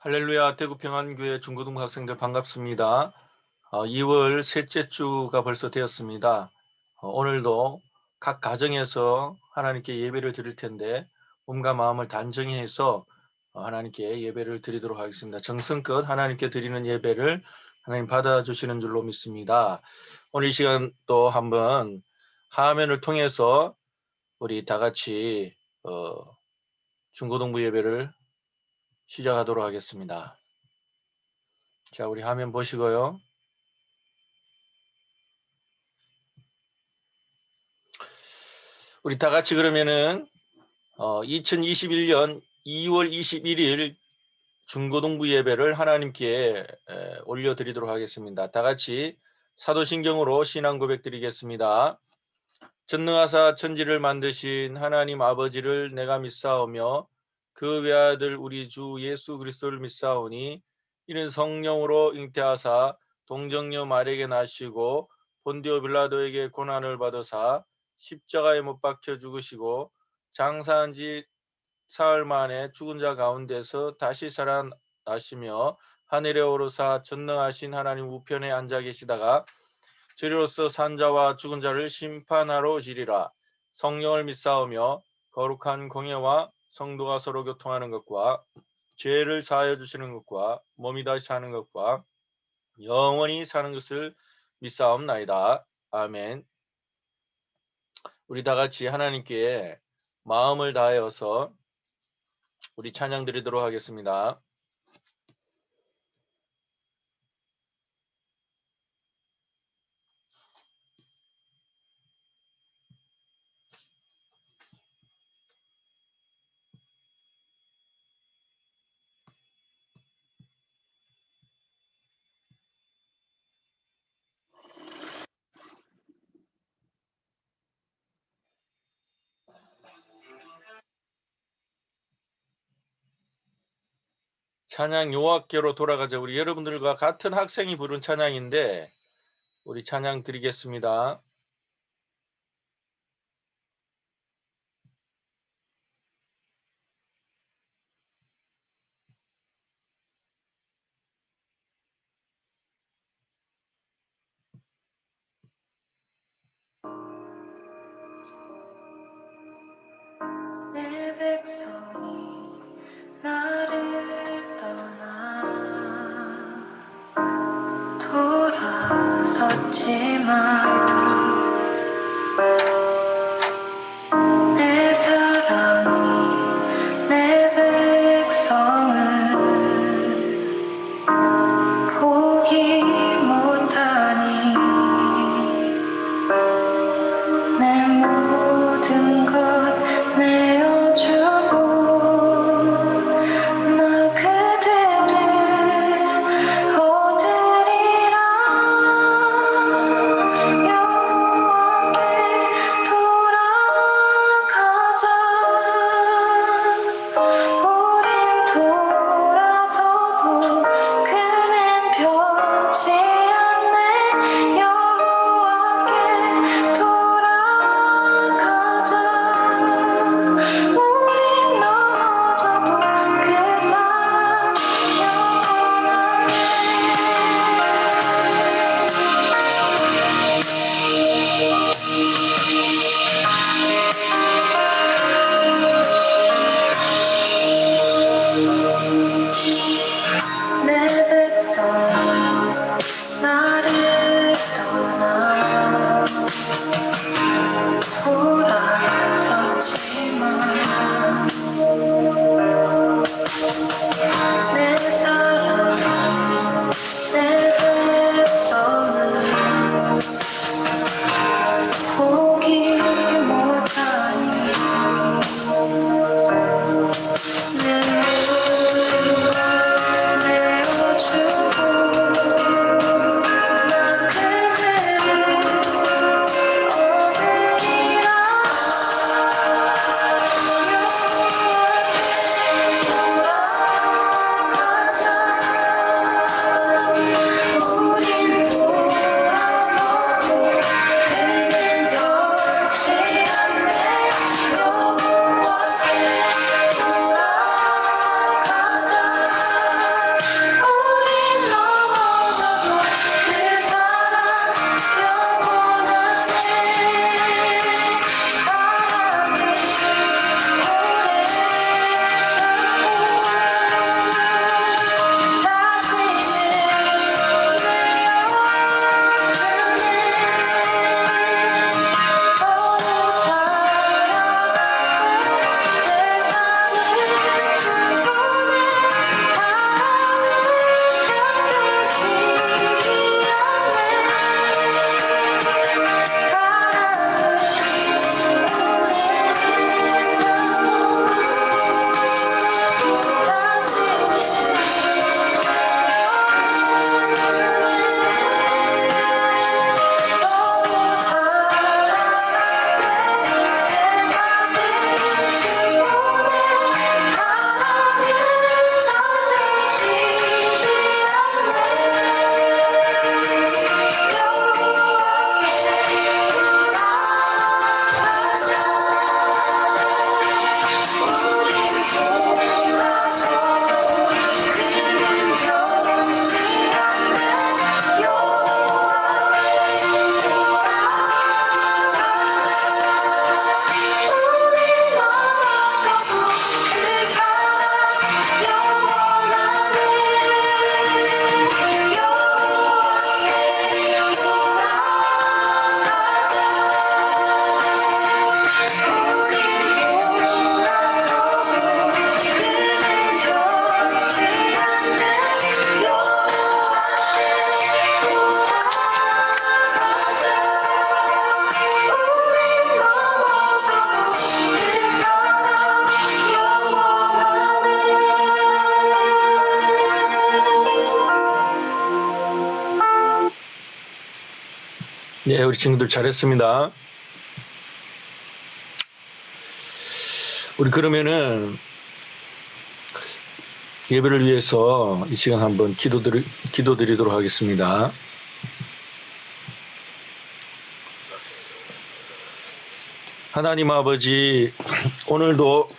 할렐루야 대구평안교회 중고등부 학생들 반갑습니다. 2월 셋째 주가 벌써 되었습니다. 오늘도 각 가정에서 하나님께 예배를 드릴 텐데 몸과 마음을 단정히 해서 하나님께 예배를 드리도록 하겠습니다. 정성껏 하나님께 드리는 예배를 하나님 받아주시는 줄로 믿습니다. 오늘 이 시간 또 한번 화면을 통해서 우리 다 같이 중고등부 예배를 시작하도록 하겠습니다. 자, 우리 화면 보시고요. 우리 다 같이 그러면은 2021년 2월 21일 중고등부 예배를 하나님께 올려드리도록 하겠습니다. 다 같이 사도신경으로 신앙 고백 드리겠습니다. 전능하사 천지를 만드신 하나님 아버지를 내가 믿사오며 그 외아들 우리 주 예수 그리스도를 믿사오니 이는 성령으로 잉태하사 동정녀 마리아에게 나시고 본디오 빌라도에게 고난을 받으사 십자가에 못 박혀 죽으시고 장사한 지 사흘 만에 죽은 자 가운데서 다시 살아나시며 하늘에 오르사 전능하신 하나님 우편에 앉아 계시다가 저리로서 산 자와 죽은 자를 심판하러 오시리라. 성령을 믿사오며 거룩한 공예와 성도가 서로 교통하는 것과 죄를 사하여 주시는 것과 몸이 다시 사는 것과 영원히 사는 것을 믿사옵나이다. 아멘. 우리 다 같이 하나님께 마음을 다하여서 우리 찬양 드리도록 하겠습니다. 찬양 요학계로 돌아가자. 우리 여러분들과 같은 학생이 부른 찬양인데 우리 찬양 드리겠습니다. 내 백성이 나를 떠나 돌아섰지만 내 사랑이 내 백성을 포기 못하니 내 모든 것 내어주고 나 그들을 얻으리라. 네, 우리 친구들 잘했습니다. 우리 그러면은 예배를 위해서 이 시간 한번 기도드리도록 하겠습니다. 하나님 아버지, 오늘도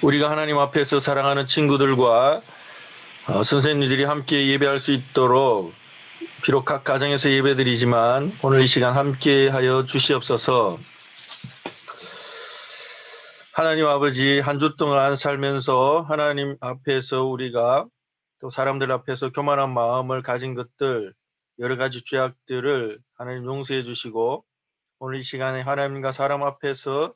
우리가 하나님 앞에서 사랑하는 친구들과 선생님들이 함께 예배할 수 있도록 비록 각 가정에서 예배드리지만 오늘 이 시간 함께 하여 주시옵소서. 하나님 아버지, 한 주 동안 살면서 하나님 앞에서 우리가 또 사람들 앞에서 교만한 마음을 가진 것들, 여러 가지 죄악들을 하나님 용서해 주시고 오늘 이 시간에 하나님과 사람 앞에서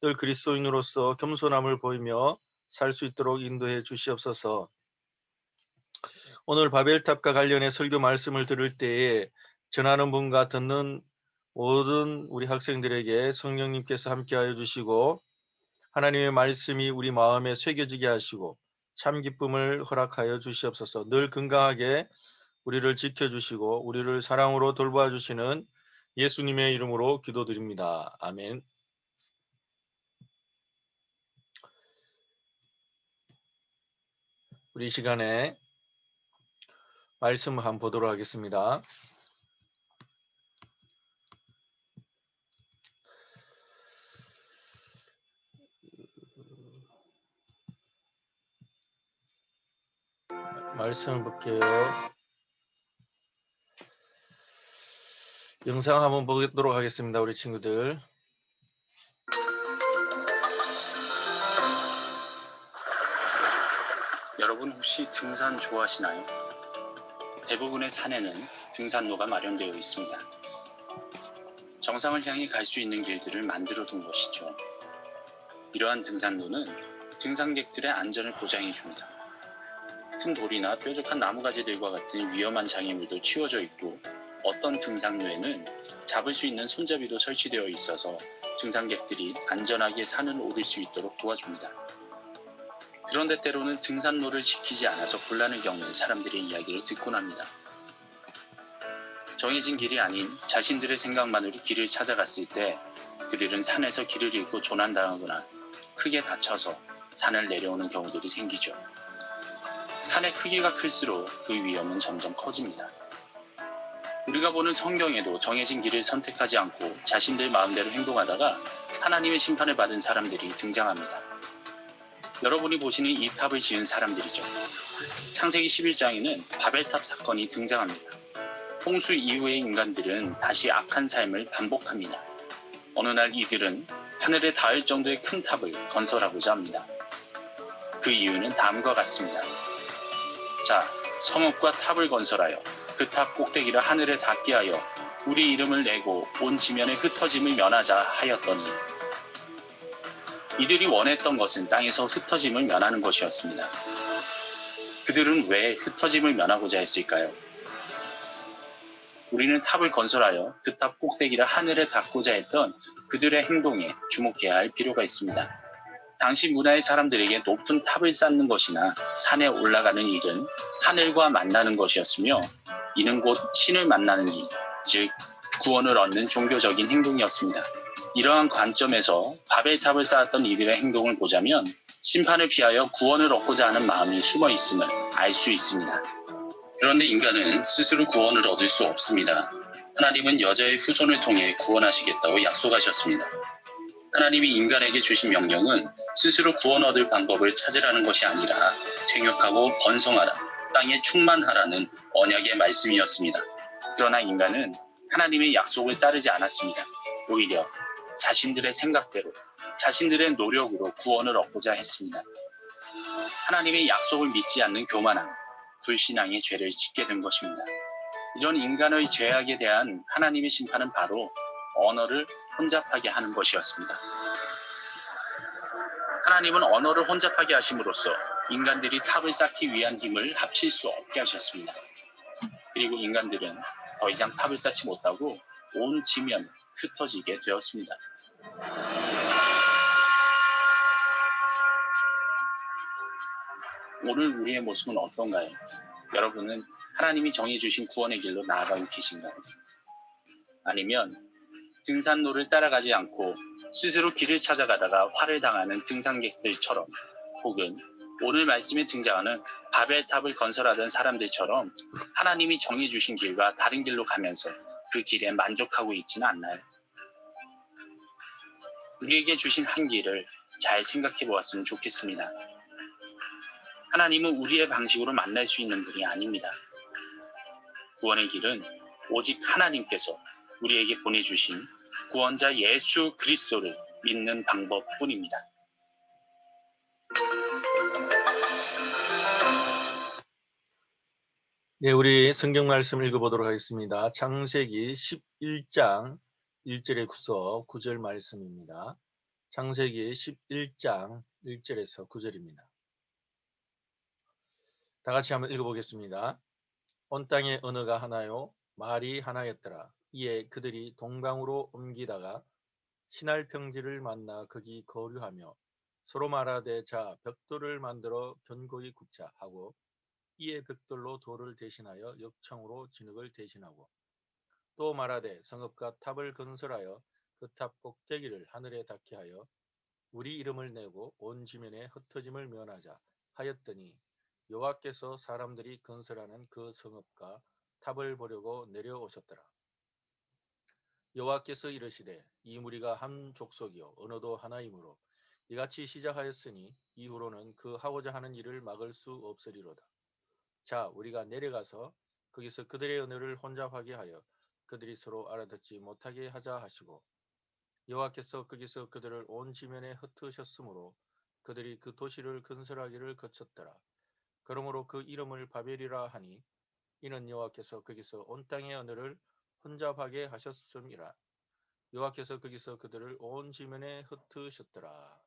늘 그리스도인으로서 겸손함을 보이며 살 수 있도록 인도해 주시옵소서. 오늘 바벨탑과 관련해 설교 말씀을 들을 때에 전하는 분과 듣는 모든 우리 학생들에게 성령님께서 함께하여 주시고 하나님의 말씀이 우리 마음에 새겨지게 하시고 참 기쁨을 허락하여 주시옵소서. 늘 건강하게 우리를 지켜주시고 우리를 사랑으로 돌보아 주시는 예수님의 이름으로 기도드립니다. 아멘. 우리 이 시간에 말씀을 한번 보도록 하겠습니다. 말씀을 볼게요. 영상 한번 보도록 하겠습니다. 우리 친구들. 여러분 혹시 등산 좋아하시나요? 대부분의 산에는 등산로가 마련되어 있습니다. 정상을 향해 갈 수 있는 길들을 만들어 둔 것이죠. 이러한 등산로는 등산객들의 안전을 보장해 줍니다. 큰 돌이나 뾰족한 나무가지들과 같은 위험한 장애물도 치워져 있고 어떤 등산로에는 잡을 수 있는 손잡이도 설치되어 있어서 등산객들이 안전하게 산을 오를 수 있도록 도와줍니다. 그런데 때로는 등산로를 지키지 않아서 곤란을 겪는 사람들의 이야기를 듣곤 합니다. 정해진 길이 아닌 자신들의 생각만으로 길을 찾아갔을 때 그들은 산에서 길을 잃고 조난당하거나 크게 다쳐서 산을 내려오는 경우들이 생기죠. 산의 크기가 클수록 그 위험은 점점 커집니다. 우리가 보는 성경에도 정해진 길을 선택하지 않고 자신들 마음대로 행동하다가 하나님의 심판을 받은 사람들이 등장합니다. 여러분이 보시는 이 탑을 지은 사람들이죠. 창세기 11장에는 바벨탑 사건이 등장합니다. 홍수 이후의 인간들은 다시 악한 삶을 반복합니다. 어느 날 이들은 하늘에 닿을 정도의 큰 탑을 건설하고자 합니다. 그 이유는 다음과 같습니다. 자, 성읍과 탑을 건설하여 그 탑 꼭대기를 하늘에 닿게 하여 우리 이름을 내고 온 지면의 흩어짐을 면하자 하였더니 이들이 원했던 것은 땅에서 흩어짐을 면하는 것이었습니다. 그들은 왜 흩어짐을 면하고자 했을까요? 우리는 탑을 건설하여 그 탑 꼭대기를 하늘에 닿고자 했던 그들의 행동에 주목해야 할 필요가 있습니다. 당시 문화의 사람들에게 높은 탑을 쌓는 것이나 산에 올라가는 일은 하늘과 만나는 것이었으며 이는 곧 신을 만나는 일, 즉 구원을 얻는 종교적인 행동이었습니다. 이러한 관점에서 바벨탑을 쌓았던 이들의 행동을 보자면 심판을 피하여 구원을 얻고자 하는 마음이 숨어 있음을 알 수 있습니다. 그런데 인간은 스스로 구원을 얻을 수 없습니다. 하나님은 여자의 후손을 통해 구원하시겠다고 약속하셨습니다. 하나님이 인간에게 주신 명령은 스스로 구원 얻을 방법을 찾으라는 것이 아니라 생육하고 번성하라, 땅에 충만하라는 언약의 말씀이었습니다. 그러나 인간은 하나님의 약속을 따르지 않았습니다. 오히려 자신들의 생각대로, 자신들의 노력으로 구원을 얻고자 했습니다. 하나님의 약속을 믿지 않는 교만함, 불신앙의 죄를 짓게 된 것입니다. 이런 인간의 죄악에 대한 하나님의 심판은 바로 언어를 혼잡하게 하는 것이었습니다. 하나님은 언어를 혼잡하게 하심으로써 인간들이 탑을 쌓기 위한 힘을 합칠 수 없게 하셨습니다. 그리고 인간들은 더 이상 탑을 쌓지 못하고 온 지면이 흩어지게 되었습니다. 오늘 우리의 모습은 어떤가요? 여러분은 하나님이 정해주신 구원의 길로 나아가고 계신가요? 아니면 등산로를 따라가지 않고 스스로 길을 찾아가다가 화를 당하는 등산객들처럼, 혹은 오늘 말씀에 등장하는 바벨탑을 건설하던 사람들처럼 하나님이 정해주신 길과 다른 길로 가면서 그 길에 만족하고 있지는 않나요? 우리에게 주신 한 길을 잘 생각해 보았으면 좋겠습니다. 하나님은 우리의 방식으로 만날 수 있는 분이 아닙니다. 구원의 길은 오직 하나님께서 우리에게 보내주신 구원자 예수 그리스도를 믿는 방법뿐입니다. 네, 우리 성경 말씀 읽어보도록 하겠습니다. 창세기 11장 1절의 구서 9절 말씀입니다. 창세기 11장 1절에서 9절입니다. 다 같이 한번 읽어보겠습니다. 온 땅의 언어가 하나요, 말이 하나였더라. 이에 그들이 동방으로 옮기다가 신할 평지를 만나 거기 거류하며 서로 말하되, 자, 벽돌을 만들어 견고히 굽자 하고, 이에 벽돌로 돌을 대신하여 역청으로 진흙을 대신하고, 또 말하되, 성읍과 탑을 건설하여 그 탑 꼭대기를 하늘에 닿게 하여 우리 이름을 내고 온 지면에 흩어짐을 면하자 하였더니, 여호와께서 사람들이 건설하는 그 성읍과 탑을 보려고 내려오셨더라. 여호와께서 이르시되, 이 무리가 한 족속이요 언어도 하나이므로 이같이 시작하였으니 이후로는 그 하고자 하는 일을 막을 수 없으리로다. 자, 우리가 내려가서 거기서 그들의 언어를 혼잡하게 하여 그들이 서로 알아듣지 못하게 하자 하시고, 여호와께서 거기서 그들을 온 지면에 흩으셨으므로 그들이 그 도시를 건설하기를 거쳤더라. 그러므로 그 이름을 바벨이라 하니, 이는 여호와께서 거기서 온 땅의 언어를 혼잡하게 하셨음이라. 여호와께서 거기서 그들을 온 지면에 흩으셨더라.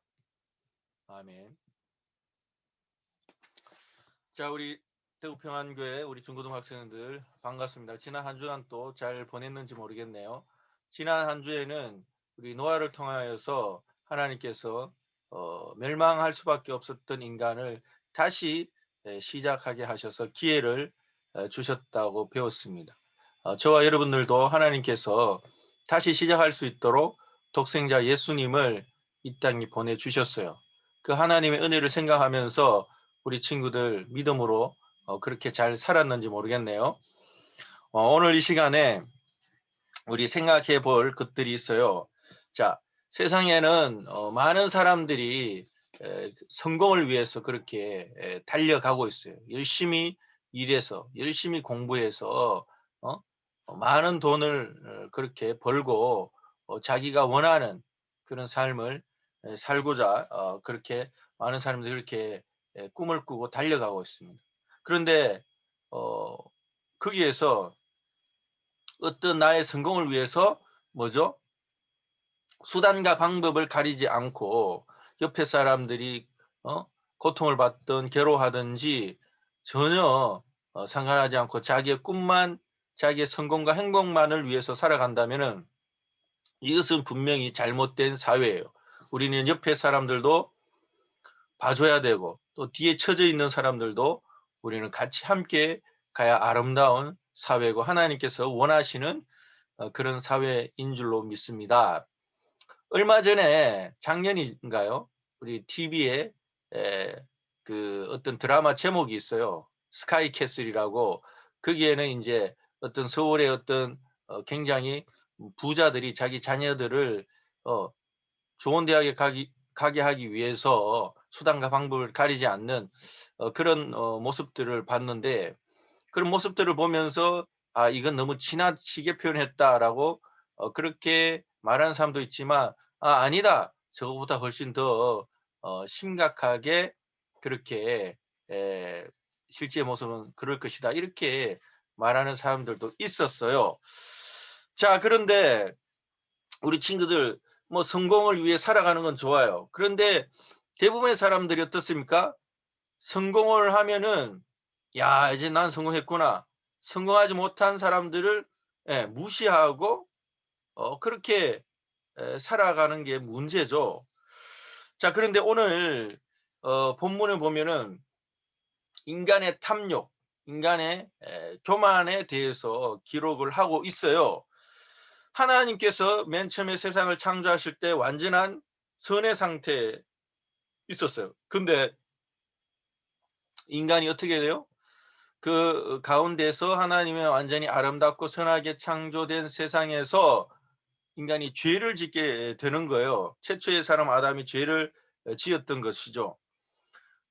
아멘. 자, 우리 대구평안교회 우리 중고등 학생들 반갑습니다. 지난 한 주간 또 잘 보냈는지 모르겠네요. 지난 한 주에는 우리 노아를 통하여서 하나님께서 멸망할 수밖에 없었던 인간을 다시 시작하게 하셔서 기회를 주셨다고 배웠습니다. 저와 여러분들도 하나님께서 다시 시작할 수 있도록 독생자 예수님을 이 땅에 보내주셨어요. 그 하나님의 은혜를 생각하면서 우리 친구들 믿음으로 그렇게 잘 살았는지 모르겠네요. 오늘 이 시간에 우리 생각해 볼 것들이 있어요. 자, 세상에는 많은 사람들이 성공을 위해서 그렇게 달려가고 있어요. 열심히 일해서, 열심히 공부해서 많은 돈을 그렇게 벌고 자기가 원하는 그런 삶을 살고자 그렇게 많은 사람들이 그렇게 꿈을 꾸고 달려가고 있습니다. 그런데 거기에서 어떤 나의 성공을 위해서 뭐죠? 수단과 방법을 가리지 않고 옆에 사람들이 고통을 받든 괴로워하든지 전혀 상관하지 않고 자기의 꿈만, 자기의 성공과 행복만을 위해서 살아간다면은 이것은 분명히 잘못된 사회예요. 우리는 옆에 사람들도 봐줘야 되고 또 뒤에 처져 있는 사람들도 우리는 같이 함께 가야 아름다운 사회고 하나님께서 원하시는 그런 사회인 줄로 믿습니다. 얼마 전에 작년인가요? 우리 TV에 그 어떤 드라마 제목이 있어요. 스카이캐슬이라고. 거기에는 이제 어떤 서울의 어떤 굉장히 부자들이 자기 자녀들을 좋은 대학에 가게 하기 위해서 수단과 방법을 가리지 않는 그런 모습들을 봤는데, 그런 모습들을 보면서 아, 이건 너무 지나치게 표현했다라고 그렇게 말하는 사람도 있지만, 아니다. 저거보다 훨씬 더 심각하게 그렇게 실제 모습은 그럴 것이다. 이렇게 말하는 사람들도 있었어요. 자, 그런데 우리 친구들 뭐 성공을 위해 살아가는 건 좋아요. 그런데 대부분의 사람들이 어떻습니까? 성공을 하면은 야, 이제 난 성공했구나. 성공하지 못한 사람들을 무시하고 그렇게 살아가는 게 문제죠. 자, 그런데 오늘 본문을 보면은 인간의 탐욕, 인간의 교만에 대해서 기록을 하고 있어요. 하나님께서 맨 처음에 세상을 창조하실 때 완전한 선의 상태에 있었어요. 근데 인간이 어떻게 돼요? 그 가운데서 하나님의 완전히 아름답고 선하게 창조된 세상에서 인간이 죄를 짓게 되는 거예요. 최초의 사람 아담이 죄를 지었던 것이죠.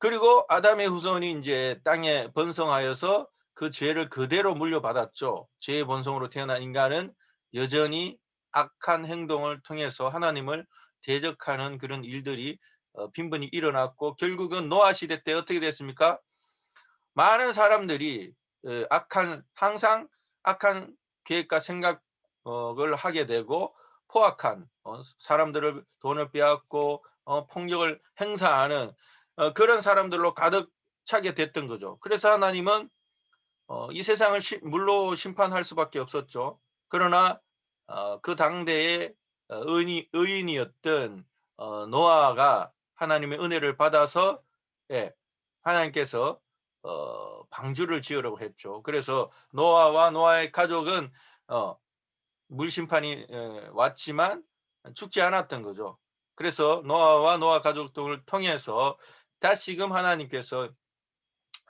그리고 아담의 후손이 이제 땅에 번성하여서 그 죄를 그대로 물려받았죠. 죄의 본성으로 태어난 인간은 여전히 악한 행동을 통해서 하나님을 대적하는 그런 일들이 빈번히 일어났고, 결국은 노아 시대 때 어떻게 됐습니까? 많은 사람들이 항상 악한 계획과 생각을 하게 되고, 포악한 사람들을 돈을 빼앗고 폭력을 행사하는 그런 사람들로 가득 차게 됐던 거죠. 그래서 하나님은 이 세상을 물로 심판할 수밖에 없었죠. 그러나 그 당대의 의인이었던 노아가 하나님의 은혜를 받아서, 예, 하나님께서 방주를 지으라고 했죠. 그래서 노아와 노아의 가족은 물 심판이 왔지만 죽지 않았던 거죠. 그래서 노아와 노아 가족들을 통해서 다시금 하나님께서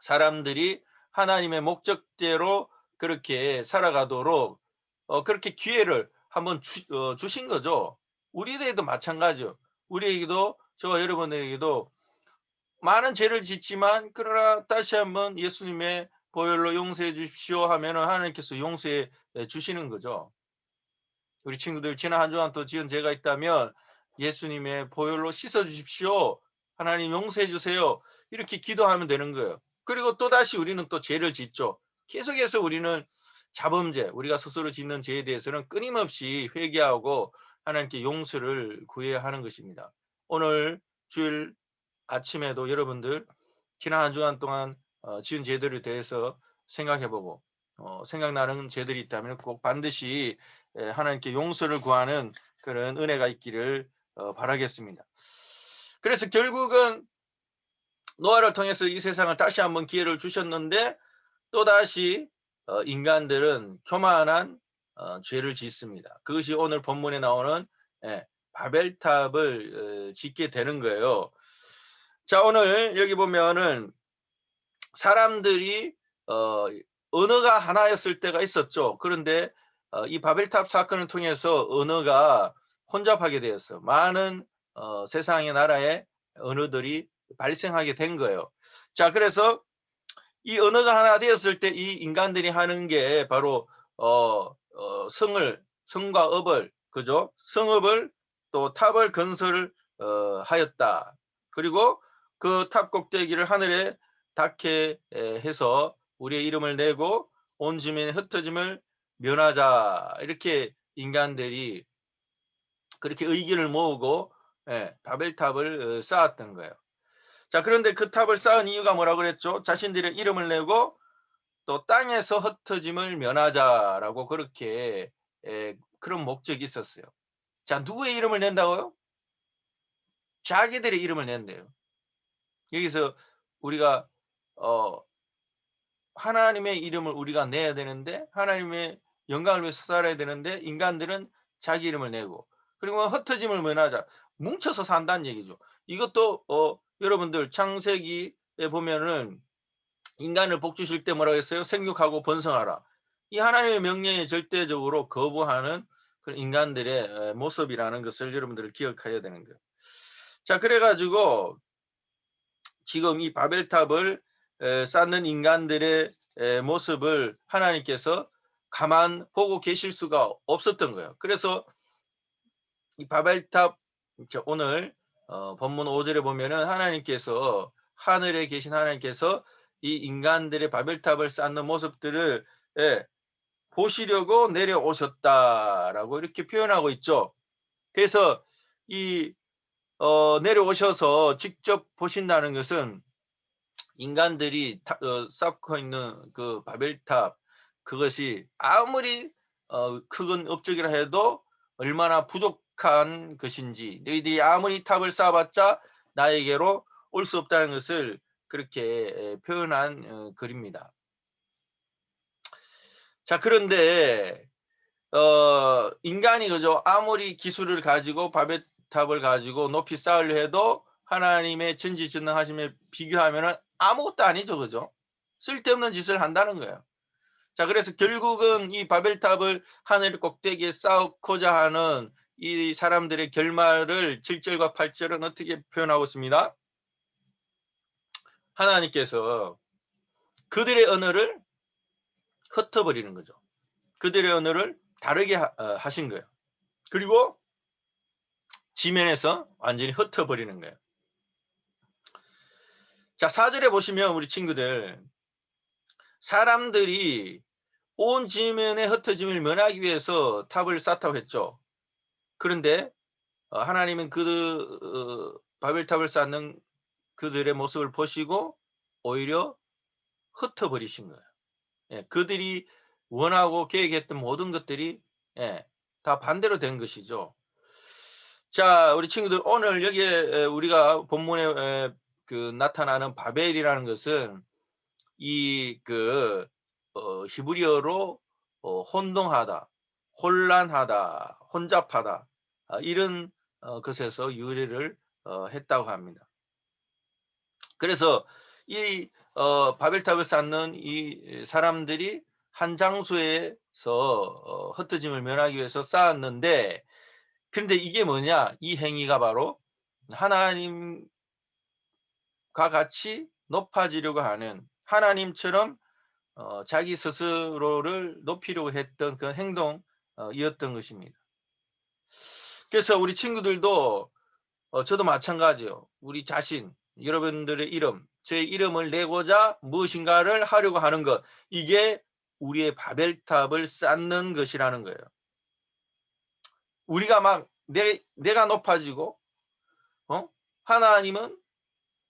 사람들이 하나님의 목적대로 그렇게 살아가도록 그렇게 기회를 한번 주신 거죠. 우리에게도 마찬가지요. 우리에게도, 저와 여러분에게도 많은 죄를 짓지만, 그러나 다시 한번 예수님의 보혈로 용서해 주십시오 하면은 하나님께서 용서해 주시는 거죠. 우리 친구들, 지난 한 주간 또 지은 죄가 있다면 예수님의 보혈로 씻어 주십시오. 하나님 용서해 주세요. 이렇게 기도하면 되는 거예요. 그리고 또다시 우리는 또 죄를 짓죠. 계속해서 우리는 자범죄, 우리가 스스로 짓는 죄에 대해서는 끊임없이 회개하고 하나님께 용서를 구해야 하는 것입니다. 오늘 주일 아침에도 여러분들 지난 한 주간 동안 지은 죄들에 대해서 생각해보고, 생각나는 죄들이 있다면 꼭 반드시 하나님께 용서를 구하는 그런 은혜가 있기를 바라겠습니다. 그래서 결국은 노아를 통해서 이 세상을 다시 한번 기회를 주셨는데, 또다시 인간들은 교만한 죄를 짓습니다. 그것이 오늘 본문에 나오는 바벨탑을 짓게 되는 거예요. 자, 오늘 여기 보면은 사람들이 언어가 하나였을 때가 있었죠. 그런데 이 바벨탑 사건을 통해서 언어가 혼잡하게 되었어요. 많은 세상의 나라의 언어들이 발생하게 된 거예요. 자, 그래서 이 언어가 하나 되었을 때 이 인간들이 하는 게 바로 성과 업을, 그죠? 성읍을, 또 탑을 건설 하였다. 그리고 그 탑 꼭대기를 하늘에 닿게 해서 우리의 이름을 내고 온 주민의 흩어짐을 면하자. 이렇게 인간들이 그렇게 의기를 모으고 바벨탑을 쌓았던 거예요. 자, 그런데 그 탑을 쌓은 이유가 뭐라고 그랬죠? 자신들의 이름을 내고 또 땅에서 흩어짐을 면하자라고, 그렇게 그런 목적이 있었어요. 자, 누구의 이름을 낸다고요? 자기들의 이름을 낸대요. 여기서 우리가 하나님의 이름을 우리가 내야 되는데, 하나님의 영광을 위해서 살아야 되는데, 인간들은 자기 이름을 내고, 그리고 흩어짐을 면하자, 뭉쳐서 산다는 얘기죠. 이것도 여러분들 창세기에 보면은 인간을 복 주실 때 뭐라고 했어요? 생육하고 번성하라. 이 하나님의 명령에 절대적으로 거부하는 그런 인간들의 모습이라는 것을 여러분들 기억해야 되는 거예요. 자, 그래가지고 지금 이 바벨탑을 쌓는 인간들의 모습을 하나님께서 가만 보고 계실 수가 없었던 거예요. 그래서 이 바벨탑, 오늘 본문 5절에 보면은 하나님께서, 하늘에 계신 하나님께서 이 인간들의 바벨탑을 쌓는 모습들을 보시려고 내려오셨다라고 이렇게 표현하고 있죠. 그래서 이 내려오셔서 직접 보신다는 것은 인간들이 쌓고 있는 그 바벨탑, 그것이 아무리 큰 업적이라 해도 얼마나 부족한 것인지, 너희들이 아무리 탑을 쌓아봤자 나에게로 올 수 없다는 것을 그렇게 표현한 글입니다. 자, 그런데 인간이 그죠? 아무리 기술을 가지고 바벨탑을 가지고 높이 쌓으려 해도 하나님의 전지전능하심에 비교하면은 아무것도 아니죠, 그죠? 쓸데없는 짓을 한다는 거예요. 자, 그래서 결국은 이 바벨탑을 하늘 꼭대기에 쌓고자 하는 이 사람들의 결말을 7절과 8절은 어떻게 표현하고 있습니다? 하나님께서 그들의 언어를 흩어버리는 거죠. 그들의 언어를 다르게 하신 거예요. 그리고 지면에서 완전히 흩어버리는 거예요. 자, 4절에 보시면 우리 친구들, 사람들이 온 지면에 흩어짐을 면하기 위해서 탑을 쌓다고 했죠. 그런데 하나님은 바벨탑을 쌓는 그들의 모습을 보시고 오히려 흩어버리신 거예요. 예, 그들이 원하고 계획했던 모든 것들이 다 반대로 된 것이죠. 자, 우리 친구들, 오늘 여기에 우리가 본문에 나타나는 바벨이라는 것은 히브리어로 혼동하다, 혼란하다, 혼잡하다, 이런 것에서 유래를 했다고 합니다. 그래서 이 바벨탑을 쌓는 이 사람들이 한 장소에서 흩어짐을 면하기 위해서 쌓았는데, 그런데 이게 뭐냐? 이 행위가 바로 하나님과 같이 높아지려고 하는, 하나님처럼 자기 스스로를 높이려고 했던 그 행동이었던 것입니다. 그래서 우리 친구들도 저도 마찬가지요. 우리 자신, 여러분들의 이름, 제 이름을 내고자 무엇인가를 하려고 하는 것, 이게 우리의 바벨탑을 쌓는 것이라는 거예요. 우리가 막 내가 높아지고 하나님은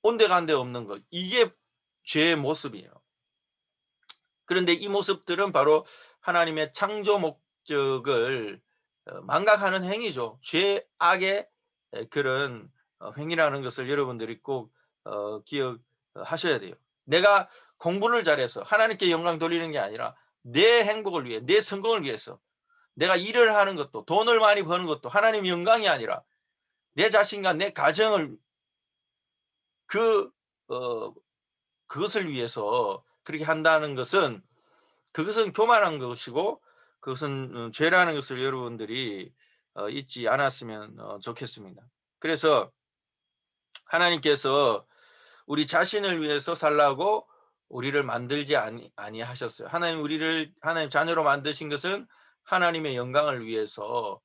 온데간데 없는 것, 이게 죄의 모습이에요. 그런데 이 모습들은 바로 하나님의 창조 목적을 망각하는 행위죠. 죄악의 그런 행위라는 것을 여러분들이 꼭 기억하셔야 돼요. 내가 공부를 잘해서 하나님께 영광 돌리는 게 아니라 내 행복을 위해, 내 성공을 위해서, 내가 일을 하는 것도, 돈을 많이 버는 것도 하나님 영광이 아니라 내 자신과 내 가정을 그것을 위해서 그렇게 한다는 것은, 그것은 교만한 것이고 그것은 죄라는 것을 여러분들이 잊지 않았으면 좋겠습니다. 그래서 하나님께서 우리 자신을 위해서 살라고 우리를 만들지 아니하셨어요. 하나님 자녀로 만드신 것은 하나님의 영광을 위해서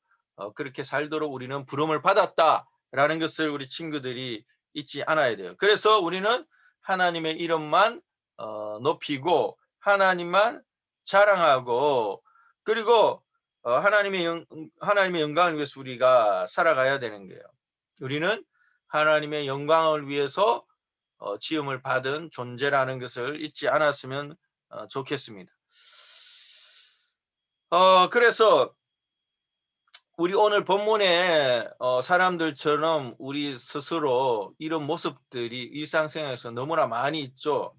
그렇게 살도록 우리는 부름을 받았다라는 것을 우리 친구들이 잊지 않아야 돼요. 그래서 우리는 하나님의 이름만 높이고 하나님만 자랑하고, 그리고 하나님의 영광을 위해서 우리가 살아가야 되는 거예요. 우리는 하나님의 영광을 위해서 지음을 받은 존재라는 것을 잊지 않았으면 좋겠습니다. 그래서 우리 오늘 본문에 사람들처럼 우리 스스로 이런 모습들이 일상생활에서 너무나 많이 있죠.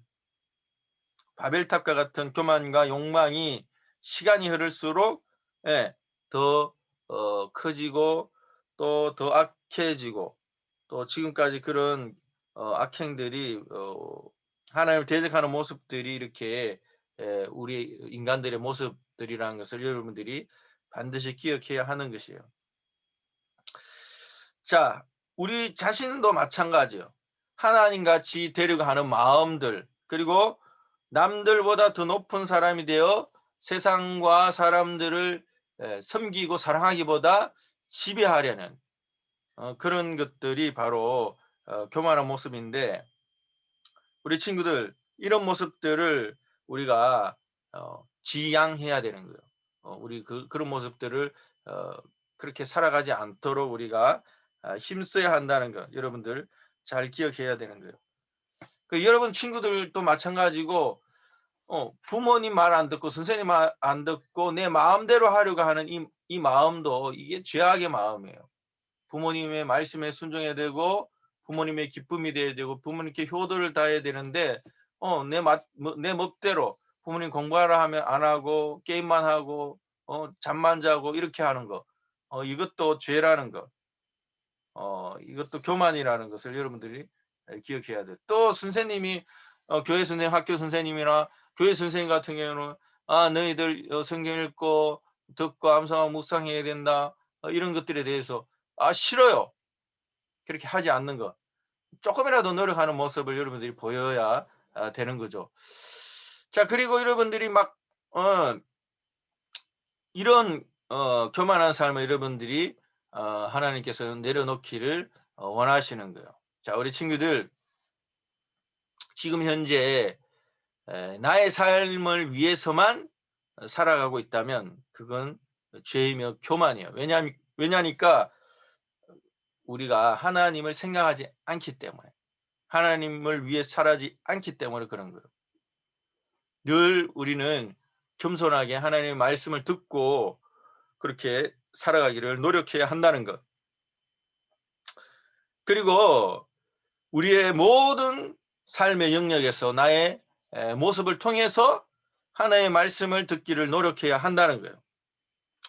바벨탑과 같은 교만과 욕망이 시간이 흐를수록 더 커지고 또 더 악해지고, 또 지금까지 그런 악행들이 하나님을 대적하는 모습들이 이렇게 우리 인간들의 모습들이라는 것을 여러분들이 반드시 기억해야 하는 것이에요. 자, 우리 자신도 마찬가지예요. 하나님같이 되려고 하는 마음들, 그리고 남들보다 더 높은 사람이 되어 세상과 사람들을 섬기고 사랑하기보다 지배하려는 그런 것들이 바로 교만한 모습인데, 우리 친구들, 이런 모습들을 우리가 지양해야 되는 거예요. 우리 그런 모습들을 그렇게 살아가지 않도록 우리가 힘써야 한다는 거, 여러분들 잘 기억해야 되는 거예요. 여러분 친구들도 마찬가지고 부모님 말 안 듣고 선생님 말 안 듣고 내 마음대로 하려고 하는 이 마음도, 이게 죄악의 마음이에요. 부모님의 말씀에 순종해야 되고 부모님의 기쁨이 돼야 되고 부모님께 효도를 다해야 되는데 내 멋대로 부모님 공부하라 하면 안 하고 게임만 하고 잠만 자고 이렇게 하는 거. 이것도 죄라는 거. 이것도 교만이라는 것을 여러분들이 기억해야 돼요. 또 선생님이 교회 선생님, 학교 선생님이나 교회 선생님 같은 경우는 너희들 성경 읽고 듣고 암송하고 묵상해야 된다. 이런 것들에 대해서 싫어요. 그렇게 하지 않는 것. 조금이라도 노력하는 모습을 여러분들이 보여야 되는 거죠. 자, 그리고 여러분들이 막 이런 교만한 삶을 여러분들이 하나님께서 내려놓기를 원하시는 거예요. 자, 우리 친구들, 지금 현재 나의 삶을 위해서만 살아가고 있다면 그건 죄이며 교만이에요. 왜냐니까 우리가 하나님을 생각하지 않기 때문에, 하나님을 위해 살아지 않기 때문에 그런 거예요. 늘 우리는 겸손하게 하나님의 말씀을 듣고 그렇게 살아가기를 노력해야 한다는 것. 그리고 우리의 모든 삶의 영역에서 나의 모습을 통해서 하나님의 말씀을 듣기를 노력해야 한다는 거예요.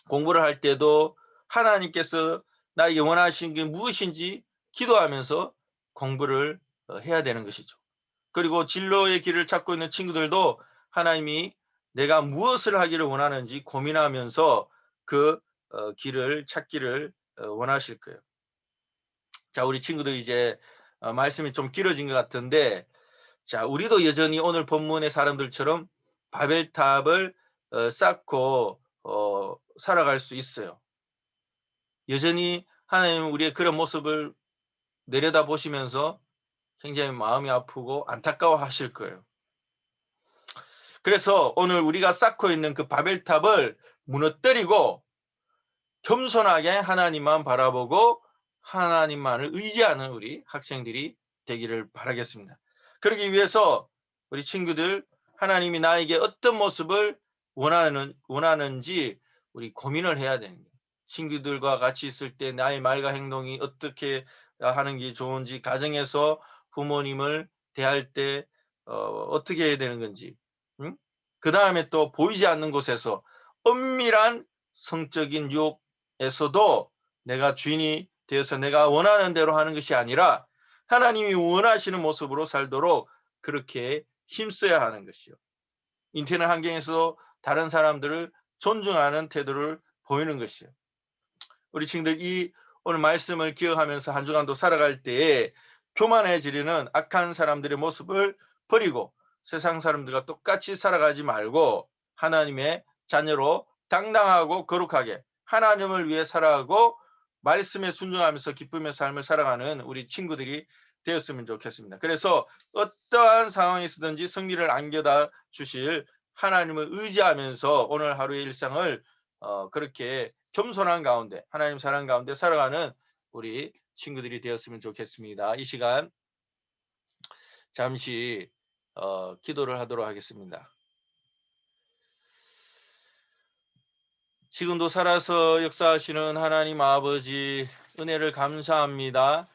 공부를 할 때도 하나님께서 나에게 원하신 게 무엇인지 기도하면서 공부를 해야 되는 것이죠. 그리고 진로의 길을 찾고 있는 친구들도 하나님이 내가 무엇을 하기를 원하는지 고민하면서 그 길을 찾기를 원하실 거예요. 자, 우리 친구들 이제 말씀이 좀 길어진 것 같은데, 자, 우리도 여전히 오늘 본문의 사람들처럼 바벨탑을 쌓고 살아갈 수 있어요. 여전히 하나님은 우리의 그런 모습을 내려다보시면서 굉장히 마음이 아프고 안타까워 하실 거예요. 그래서 오늘 우리가 쌓고 있는 그 바벨탑을 무너뜨리고 겸손하게 하나님만 바라보고 하나님만을 의지하는 우리 학생들이 되기를 바라겠습니다. 그러기 위해서 우리 친구들, 하나님이 나에게 어떤 모습을 원하는지 우리 고민을 해야 되는 거예요. 친구들과 같이 있을 때 나의 말과 행동이 어떻게 하는 게 좋은지, 가정에서 부모님을 대할 때 어떻게 해야 되는 건지, 그 다음에 또 보이지 않는 곳에서 엄밀한 성적인 유혹에서도 내가 주인이 되어서 내가 원하는 대로 하는 것이 아니라 하나님이 원하시는 모습으로 살도록 그렇게 힘써야 하는 것이요. 인터넷 환경에서 다른 사람들을 존중하는 태도를 보이는 것이요. 우리 친구들, 이 오늘 말씀을 기억하면서 한 주간도 살아갈 때에 교만해지려는 악한 사람들의 모습을 버리고 세상 사람들과 똑같이 살아가지 말고 하나님의 자녀로 당당하고 거룩하게 하나님을 위해 살아가고 말씀에 순종하면서 기쁨의 삶을 살아가는 우리 친구들이 되었으면 좋겠습니다. 그래서 어떠한 상황에서든지 승리를 안겨다 주실 하나님을 의지하면서 오늘 하루의 일상을 그렇게 겸손한 가운데 하나님 사랑 가운데 살아가는 우리 친구들이 되었으면 좋겠습니다. 이 시간 잠시 기도를 하도록 하겠습니다. 지금도 살아서 역사하시는 하나님 아버지, 은혜를 감사합니다.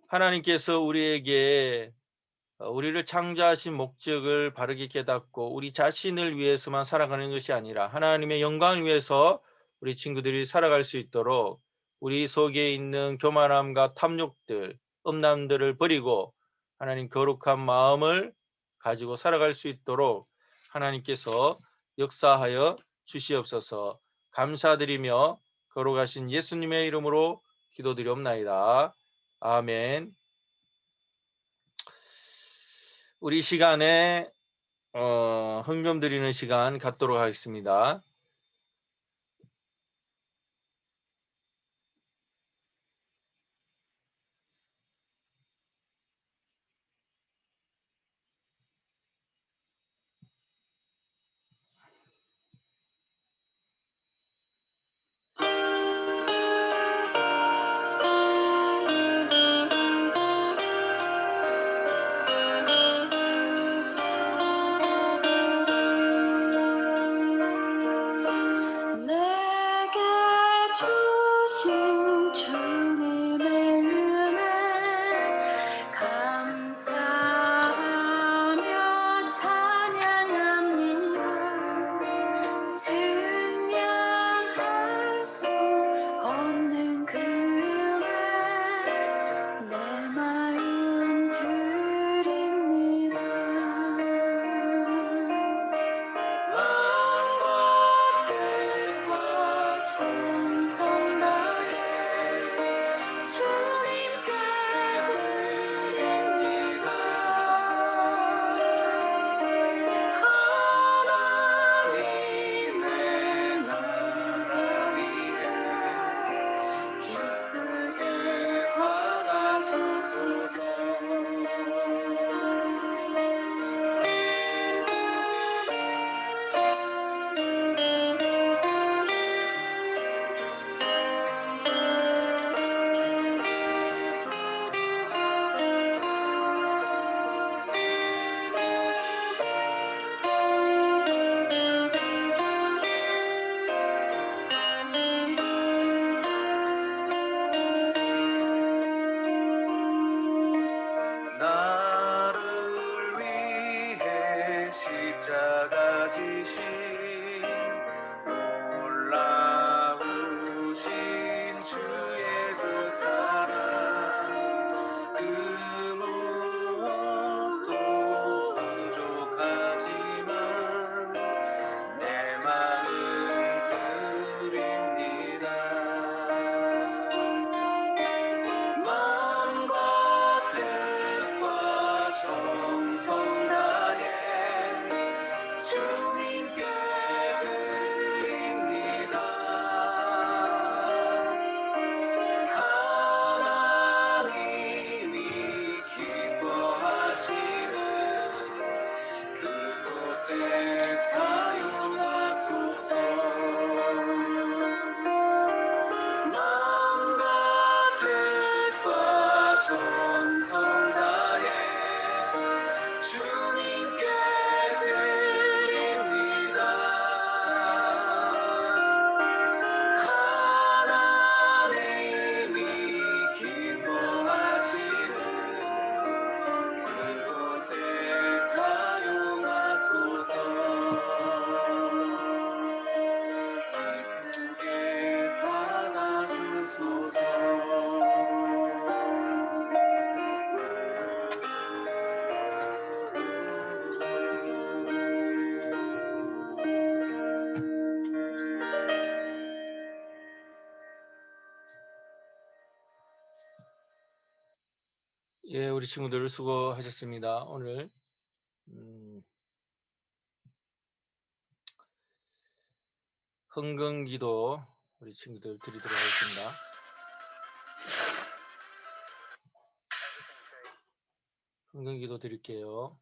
하나님께서 우리에게 우리를 창조하신 목적을 바르게 깨닫고 우리 자신을 위해서만 살아가는 것이 아니라 하나님의 영광을 위해서 우리 친구들이 살아갈 수 있도록 우리 속에 있는 교만함과 탐욕들, 음란들을 버리고 하나님 거룩한 마음을 가지고 살아갈 수 있도록 하나님께서 역사하여 주시옵소서. 감사드리며 거룩하신 예수님의 이름으로 기도드리옵나이다. 아멘. 우리 시간에 헌금 드리는 시간 갖도록 하겠습니다. 가지신 놀라우신 주의 그 사랑 그 무엇도 부족하지만 내 마음 드립니다. 마음과 뜻과 정성 다해 주님께 드립니다. 하나님이 기뻐하시는 그곳에 사용하소서. 마음과 뜻과 정성 다해 주님께 드립니다. 하나님이 기뻐하시는 그곳에 사용하소서. 기쁘게 받아주소서. 예, 우리 친구들 수고하셨습니다. 오늘 흥금기도 우리 친구들 드리도록 하겠습니다. 흥금기도 드릴게요.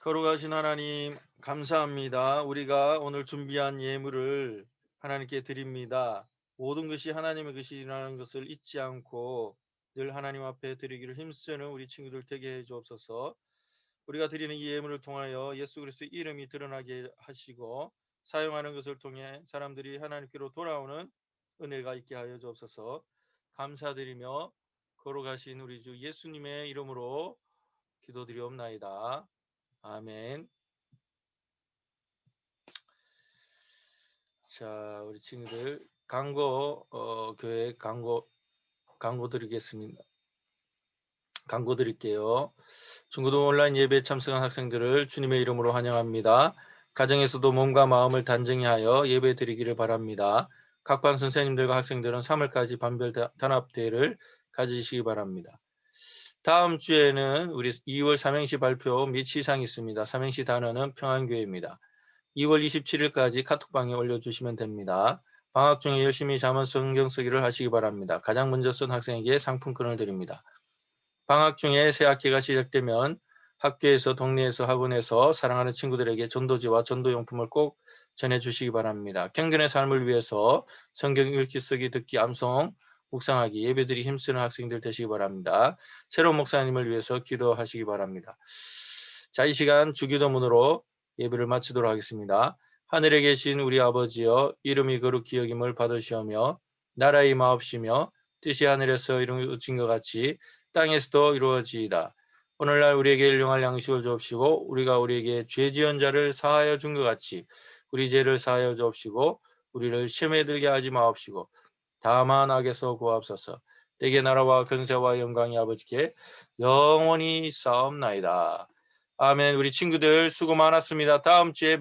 거룩하신 하나님 감사합니다. 우리가 오늘 준비한 예물을 하나님께 드립니다. 모든 것이 하나님의 것이라는 것을 잊지 않고 늘 하나님 앞에 드리기를 힘쓰는 우리 친구들 되게 해 주옵소서. 우리가 드리는 이 예물을 통하여 예수 그리스도의 이름이 드러나게 하시고 사용하는 것을 통해 사람들이 하나님께로 돌아오는 은혜가 있게 하여 주옵소서. 감사드리며 거룩하신 우리 주 예수님의 이름으로 기도드리옵나이다. 아멘. 자, 우리 친구들 교회 광고 드리겠습니다. 광고 드릴게요. 중고등 온라인 예배에 참석한 학생들을 주님의 이름으로 환영합니다. 가정에서도 몸과 마음을 단정히 하여 예배 드리기를 바랍니다. 각 반 선생님들과 학생들은 3월까지 반별 단합대회를 가지시기 바랍니다. 다음 주에는 우리 2월 삼행시 발표 및 시상이 있습니다. 삼행시 단어는 평안교회입니다. 2월 27일까지 카톡방에 올려주시면 됩니다. 방학 중에 열심히 잠언 성경 쓰기를 하시기 바랍니다. 가장 먼저 쓴 학생에게 상품권을 드립니다. 방학 중에 새 학기가 시작되면 학교에서, 동네에서, 학원에서 사랑하는 친구들에게 전도지와 전도용품을 꼭 전해주시기 바랍니다. 경건의 삶을 위해서 성경 읽기, 쓰기, 듣기, 암송, 묵상하기, 예배드리 힘쓰는 학생들 되시기 바랍니다. 새로운 목사님을 위해서 기도하시기 바랍니다. 자, 이 시간 주기도문으로 예배를 마치도록 하겠습니다. 하늘에 계신 우리 아버지여, 이름이 거룩히 여김을 받으시오며 나라의 마옵시며 뜻이 하늘에서 이루어진 것 같이 땅에서도 이루어지이다. 오늘날 우리에게 일용할 양식을 주옵시고 우리가 우리에게 죄 지은 자를 사하여 준 것 같이 우리 죄를 사하여 주옵시고 우리를 시험에 들게 하지 마옵시고 다만 악에서 구하옵소서. 내게 나라와 권세와 영광이 아버지께 영원히 싸움나이다. 아멘. 우리 친구들 수고 많았습니다. 다음 주에